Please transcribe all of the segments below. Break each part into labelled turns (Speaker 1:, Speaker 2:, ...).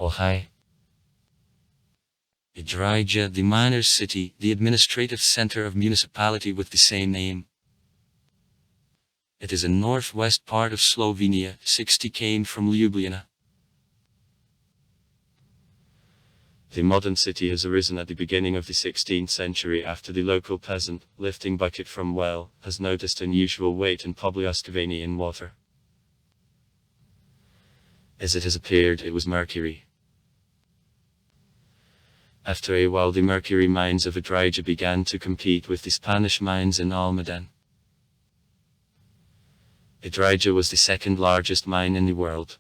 Speaker 1: Ohio. Idrija, the miners' city, the administrative center of municipality with the same name. It is in northwest part of Slovenia, 60 km from Ljubljana. The modern city has arisen at the beginning of the 16th century after the local peasant, lifting bucket from well, has noticed unusual weight in poblioskovany in water. As it has appeared, it was mercury. After a while the mercury mines of Idrija began to compete with the Spanish mines in Almaden. Idrija was the second largest mine in the world.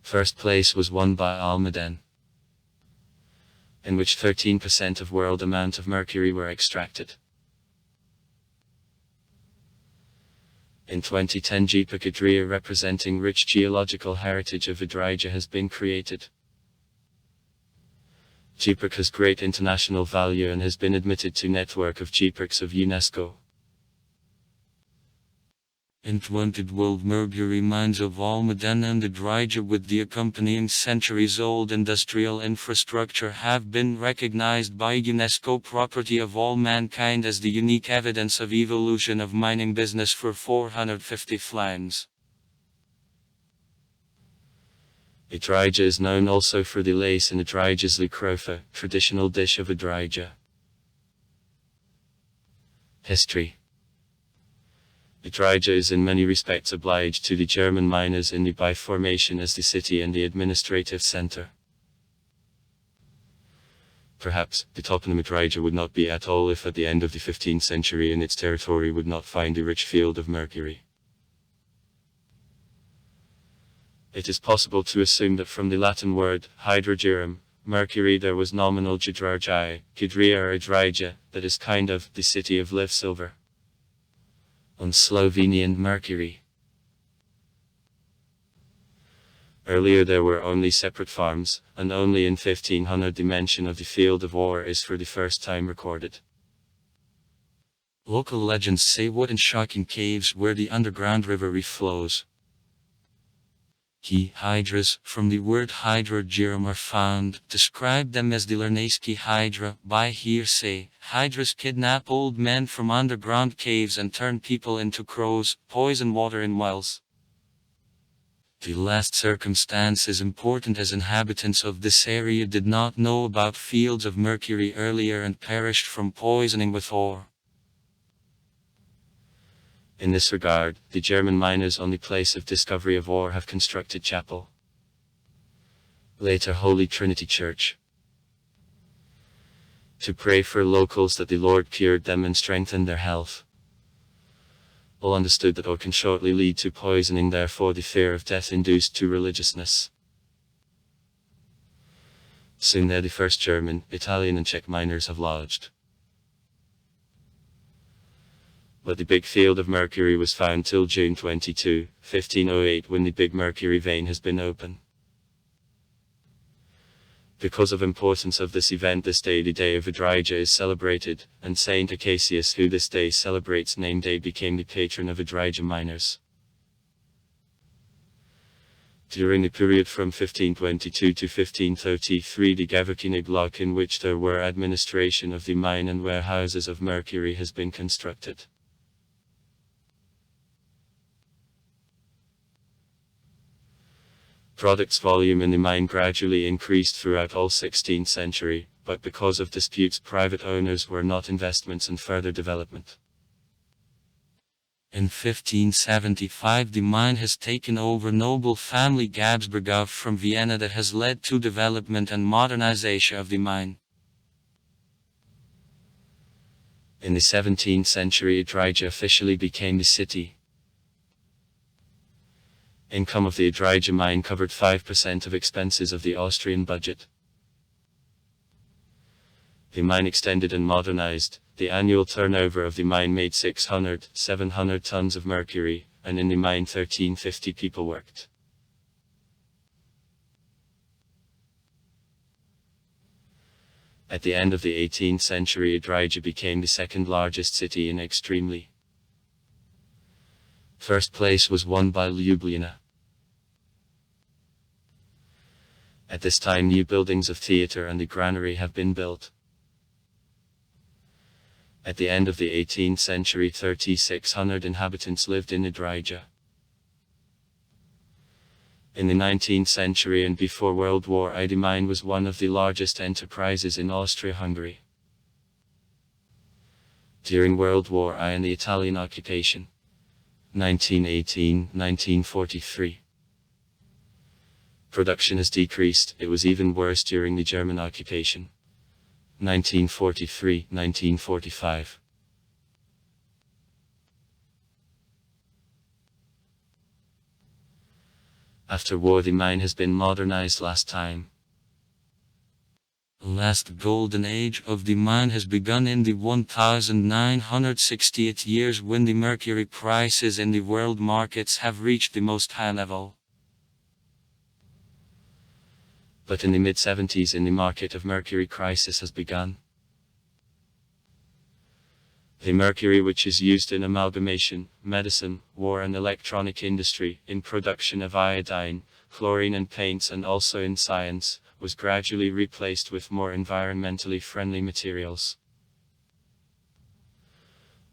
Speaker 1: First place was won by Almaden, in which 13% of world amount of mercury were extracted. In 2010 Jeepuk Idrija, representing rich geological heritage of Idrija, has been created. Jeepuk has great international value and has been admitted to network of Jeepuks of UNESCO. Invented world mercury mines of Almaden and Idrija with the accompanying centuries-old industrial infrastructure have been recognized by UNESCO property of all mankind as the unique evidence of evolution of mining business for 450 flams. Idrija is known also for the lace and Idrija's likrofa, traditional dish of Idrija. History. Idrija is in many respects obliged to the German miners in the by formation as the city and the administrative center. Perhaps, the toponym Idrija would not be at all if at the end of the 15th century in its territory would not find a rich field of mercury. It is possible to assume that from the Latin word, hydrogerum, mercury, there was nominal Gidrarjai, Gidria or Idrija, that is kind of, the city of live silver. On Slovenian mercury. Earlier there were only separate farms, and only in 1500 the mention of the field of ore is for the first time recorded. Local legends say what in shocking caves where the underground river reflows. Key hydras, from the word hydrogerum, are found, describe them as the Lernaysky hydra. By hearsay, hydras kidnap old men from underground caves and turn people into crows, poison water in wells. The last circumstance is important as inhabitants of this area did not know about fields of mercury earlier and perished from poisoning with ore. In this regard, the German miners on the place of discovery of ore have constructed chapel. Later Holy Trinity Church. To pray for locals that the Lord cured them and strengthened their health. All understood that ore can shortly lead to poisoning, therefore the fear of death induced to religiousness. Soon there the first German, Italian and Czech miners have lodged. But the big field of mercury was found till June 22, 1508, when the big mercury vein has been open. Because of importance of this event, this day the day of Idrija is celebrated, and Saint Acacius, who this day celebrates name day, became the patron of Idrija miners. During the period from 1522 to 1533 the Gavakinig block, in which there were administration of the mine and warehouses of mercury, has been constructed. Products volume in the mine gradually increased throughout all 16th century, but because of disputes private owners were not investments in further development. In 1575 the mine has taken over noble family Gabsburgov from Vienna, that has led to development and modernization of the mine. In the 17th century Idrija officially became the city. Income of the Idrija mine covered 5% of expenses of the Austrian budget. The mine extended and modernized. The annual turnover of the mine made 600-700 tons of mercury, and in the mine 1350 people worked. At the end of the 18th century Idrija became the second largest city in extremely. First place was won by Ljubljana. At this time new buildings of theatre and the granary have been built. At the end of the 18th century 3,600 inhabitants lived in Idrija. In the 19th century and before World War I, the mine was one of the largest enterprises in Austria-Hungary. During World War I and the Italian occupation, 1918-1943, production has decreased. It was even worse during the German occupation, 1943-1945. After war the mine has been modernized last time. The last golden age of the mine has begun in the 1968 years when the mercury prices in the world markets have reached the most high level. But in the mid-70s in the market of mercury crisis has begun. The mercury which is used in amalgamation, medicine, war and electronic industry, in production of iodine, chlorine and paints and also in science, was gradually replaced with more environmentally friendly materials.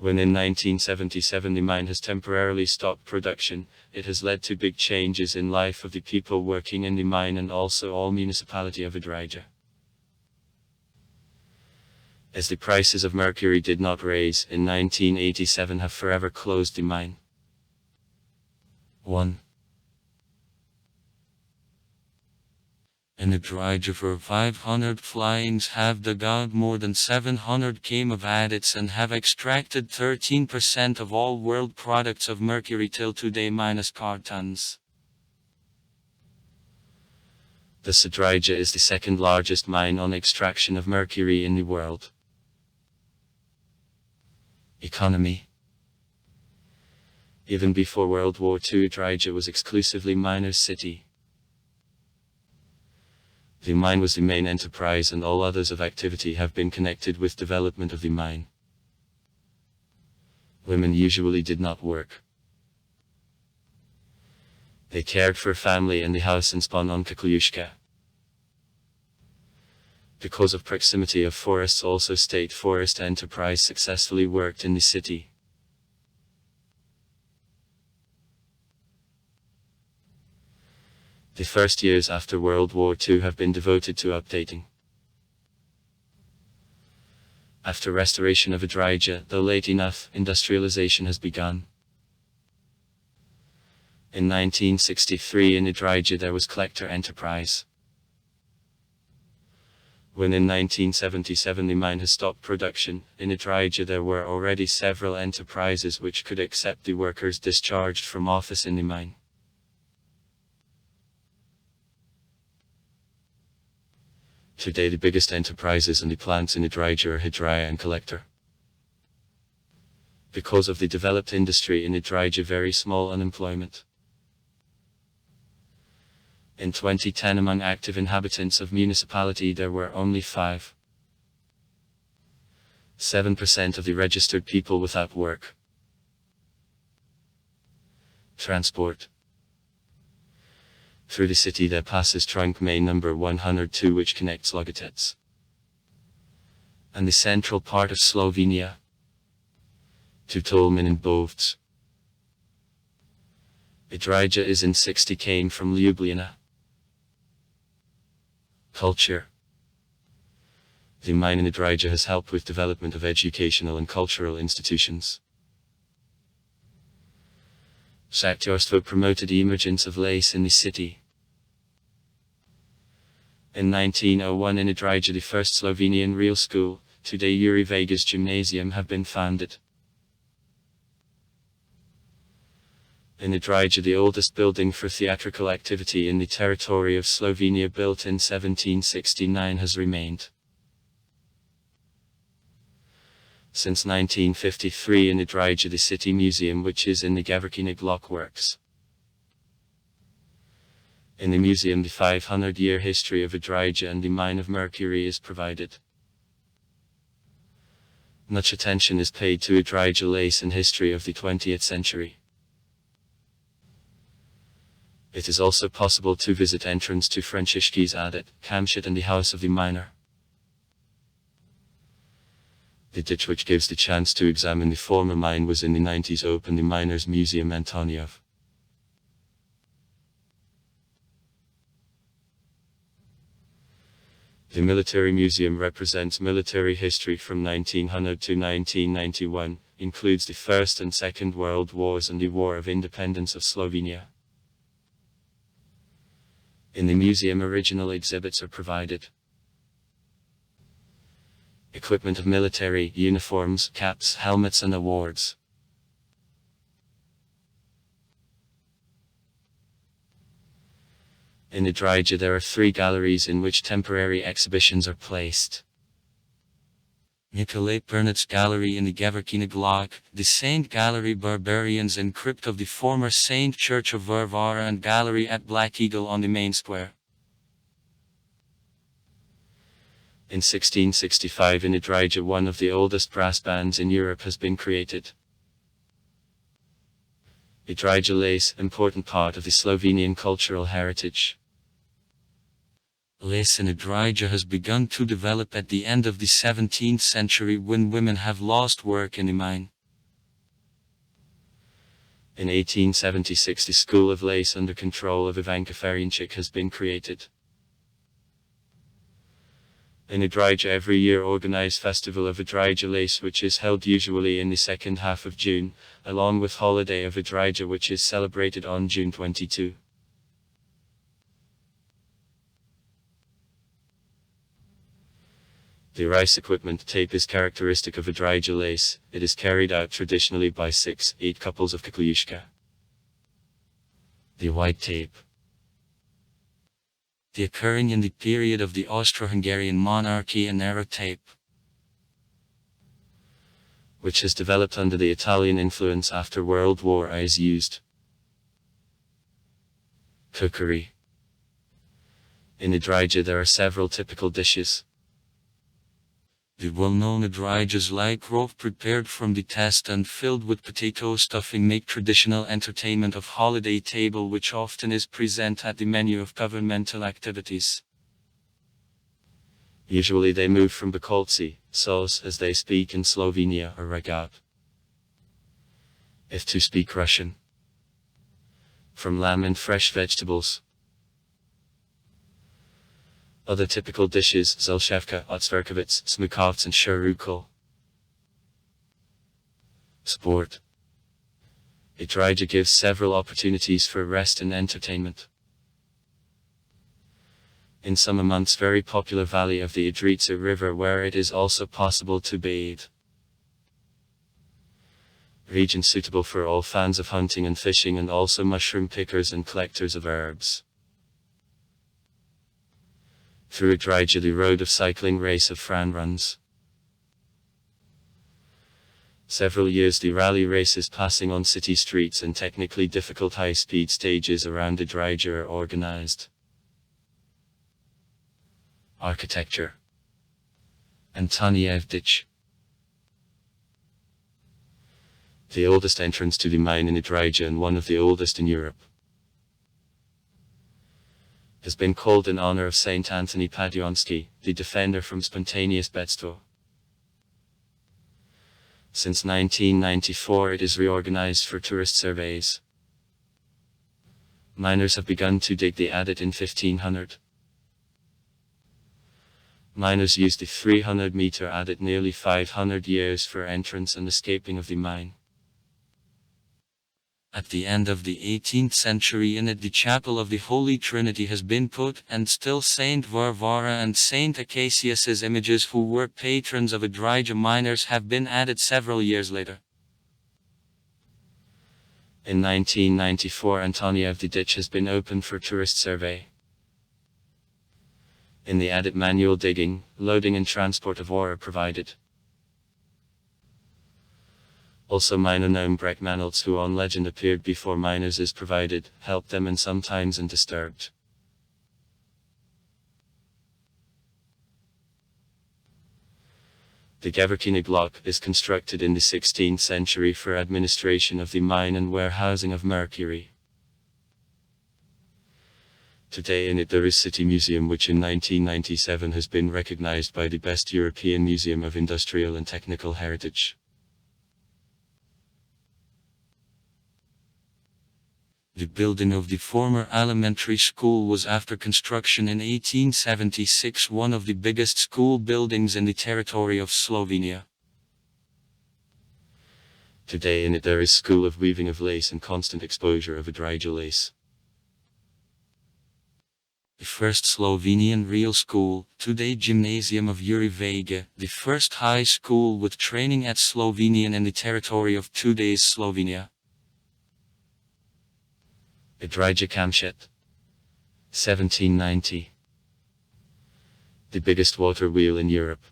Speaker 1: When in 1977 the mine has temporarily stopped production, it has led to big changes in life of the people working in the mine and also all municipality of Idrija. As the prices of mercury did not raise, in 1987 have forever closed the mine. 1. In Idrija for 500 flyings have dug out more than 700 km of adits and have extracted 13% of all world products of mercury till today minus cartons. Thus Idrija is the second largest mine on extraction of mercury in the world. Economy. Even before World War II Idrija was exclusively miners' city. The mine was the main enterprise and all others of activity have been connected with development of the mine. Women usually did not work. They cared for family and the house and spun on kaklushka. Because of proximity of forests also state forest enterprise successfully worked in the city. The first years after World War II have been devoted to updating. After restoration of Idrija, though late enough, industrialization has begun. In 1963 in Idrija there was collector enterprise. When in 1977 the mine has stopped production, in Idrija there were already several enterprises which could accept the workers discharged from office in the mine. Today the biggest enterprises and the plants in Idrija are Idrija and Collector. Because of the developed industry in Idrija very small unemployment. In 2010 among active inhabitants of municipality there were only 7% of the registered people without work. Transport. Through the city there passes trunk main number 102 which connects Logotec and the central part of Slovenia to Tolmin and Bovc. Idrija is in 60 km from Ljubljana. Culture. The mine in Idrija has helped with development of educational and cultural institutions. Saktorstvo promoted the emergence of lace in the city. In 1901 in Idrija the first Slovenian real school, today Yuri Vega's Gymnasium, have been founded. In Idrija the oldest building for theatrical activity in the territory of Slovenia built in 1769 has remained. Since 1953 in Idrija the city museum which is in the Gavrkina block works. In the museum the 500-year history of Idrija and the mine of mercury is provided. Much attention is paid to Idrija lace and history of the 20th century. It is also possible to visit entrance to Franciszki's Adet, Kamshet and the house of the miner. The ditch which gives the chance to examine the former mine was in the 90s opened the Miners' Museum Antoniov. The Military Museum represents military history from 1900 to 1991, includes the First and Second World Wars and the War of Independence of Slovenia. In the museum, original exhibits are provided. Equipment of military, uniforms, caps, helmets and awards. In Idrija there are 3 galleries in which temporary exhibitions are placed. Nikolai Pernit's gallery in the Geverkina Glock, the Saint Gallery Barbarians and Crypt of the former Saint Church of Varvara and gallery at Black Eagle on the main square. In 1665 in Idrija one of the oldest brass bands in Europe has been created. Idrija lace, important part of the Slovenian cultural heritage. Lace in Idrija has begun to develop at the end of the 17th century when women have lost work in the mine. In 1876 the School of Lace under control of Ivanka Ferianchik has been created. In Idrija every year organized Festival of Idrija Lace which is held usually in the second half of June, along with Holiday of Idrija which is celebrated on June 22. The rice equipment tape is characteristic of Idrija lace. It is carried out traditionally by 6-8 couples of kaklyushka. The white tape. The occurring in the period of the Austro-Hungarian monarchy and narrow tape, which has developed under the Italian influence after World War I, is used. Cookery. In Idrija there are several typical dishes. The well-known Idrijas like rov prepared from the test and filled with potato stuffing make traditional entertainment of holiday table which often is present at the menu of governmental activities. Usually they move from bakolci, sauce as they speak in Slovenia, or ragat, if to speak Russian, from lamb and fresh vegetables. Other typical dishes: zelshevka, otsverkovits, smukovts and sharukal. Sport. Idrija gives several opportunities for rest and entertainment. In summer months very popular valley of the Idrija river where it is also possible to bathe. Region suitable for all fans of hunting and fishing and also mushroom pickers and collectors of herbs. Through Idrija the road of cycling race of Fran runs. Several years the rally races passing on city streets and technically difficult high-speed stages around Idrija are organized. Architecture. Antoniev Ditch. The oldest entrance to the mine in Idrija and one of the oldest in Europe, has been called in honor of Saint Anthony Paduansky, the defender from spontaneous bedstvo. Since 1994 it is reorganized for tourist surveys. Miners have begun to dig the Adet in 1500. Miners used the 300-meter Adet nearly 500 years for entrance and escaping of the mine. At the end of the 18th century in it the Chapel of the Holy Trinity has been put, and still Saint Varvara and Saint Acacius's images, who were patrons of Idrija miners, have been added several years later. In 1994 Antoniev the ditch has been opened for tourist survey. In the Adet manual digging, loading and transport of ore are provided. Also miner known Breckmanolts, who on legend appeared before miners, is provided, helped them and sometimes and disturbed. The Geverkina Glock is constructed in the 16th century for administration of the mine and warehousing of mercury. Today in it there is City Museum, which in 1997 has been recognized by the best European Museum of Industrial and Technical Heritage. The building of the former elementary school was, after construction in 1876, one of the biggest school buildings in the territory of Slovenia. Today in it there is School of Weaving of Lace and Constant Exposure of Idrija lace. The first Slovenian real school, today Gymnasium of Idrija, the first high school with training at Slovenian in the territory of today's Slovenia. Idrija Kamshet, 1790. The biggest water wheel in Europe.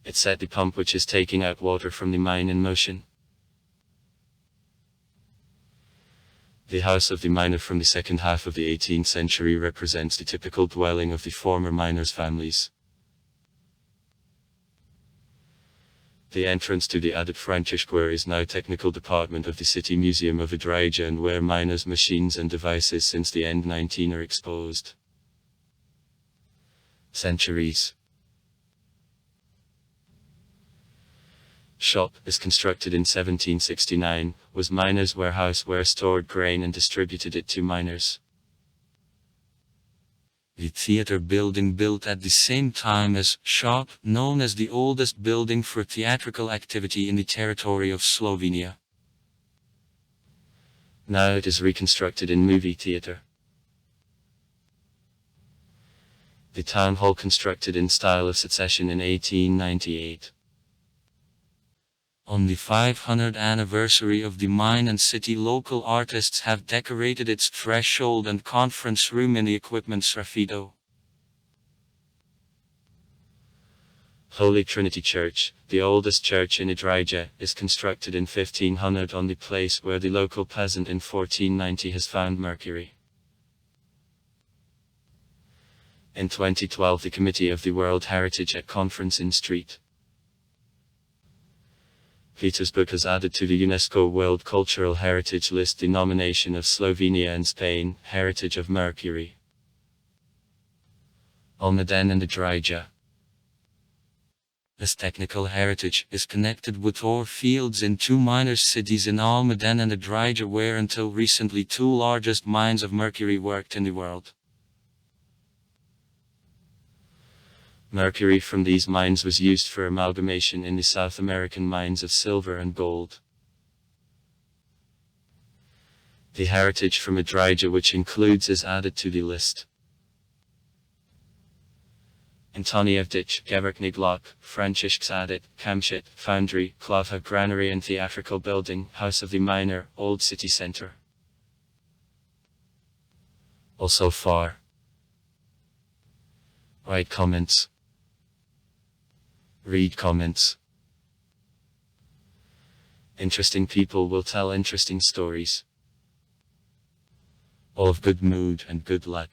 Speaker 1: It set the pump which is taking out water from the mine in motion. The house of the miner from the second half of the 18th century represents the typical dwelling of the former miners' families. The entrance to the added Frančiška Square is now technical department of the City Museum of Idrija, and where miners' machines and devices since the end 19 are exposed. Centuries. Shop is constructed in 1769, was miners' warehouse where stored grain and distributed it to miners. The theatre building, built at the same time as shop, known as the oldest building for theatrical activity in the territory of Slovenia. Now it is reconstructed in movie theatre. The town hall, constructed in style of succession in 1898. On the 500th anniversary of the mine and city, local artists have decorated its threshold and conference room in the equipment sgraffito. Holy Trinity Church, the oldest church in Idrija, is constructed in 1500 on the place where the local peasant in 1490 has found mercury. In 2012, the Committee of the World Heritage at Conference in Street Petersburg has added to the UNESCO World Cultural Heritage List the nomination of Slovenia and Spain, Heritage of Mercury. Almaden and Idrija. This technical heritage is connected with ore fields in two miners' cities in Almaden and Idrija, where until recently two largest mines of mercury worked in the world. Mercury from these mines was used for amalgamation in the South American mines of silver and gold. The heritage from Idrija, which includes, is added to the list. Antonievdic, Geverkny Glock, Frančiška Sadit, Kamshet, Foundry, Klava Granary and Theatrical Building, House of the Miner, Old City Center. Also far. Write comments. Read comments. Interesting people will tell interesting stories. All of good mood and good luck.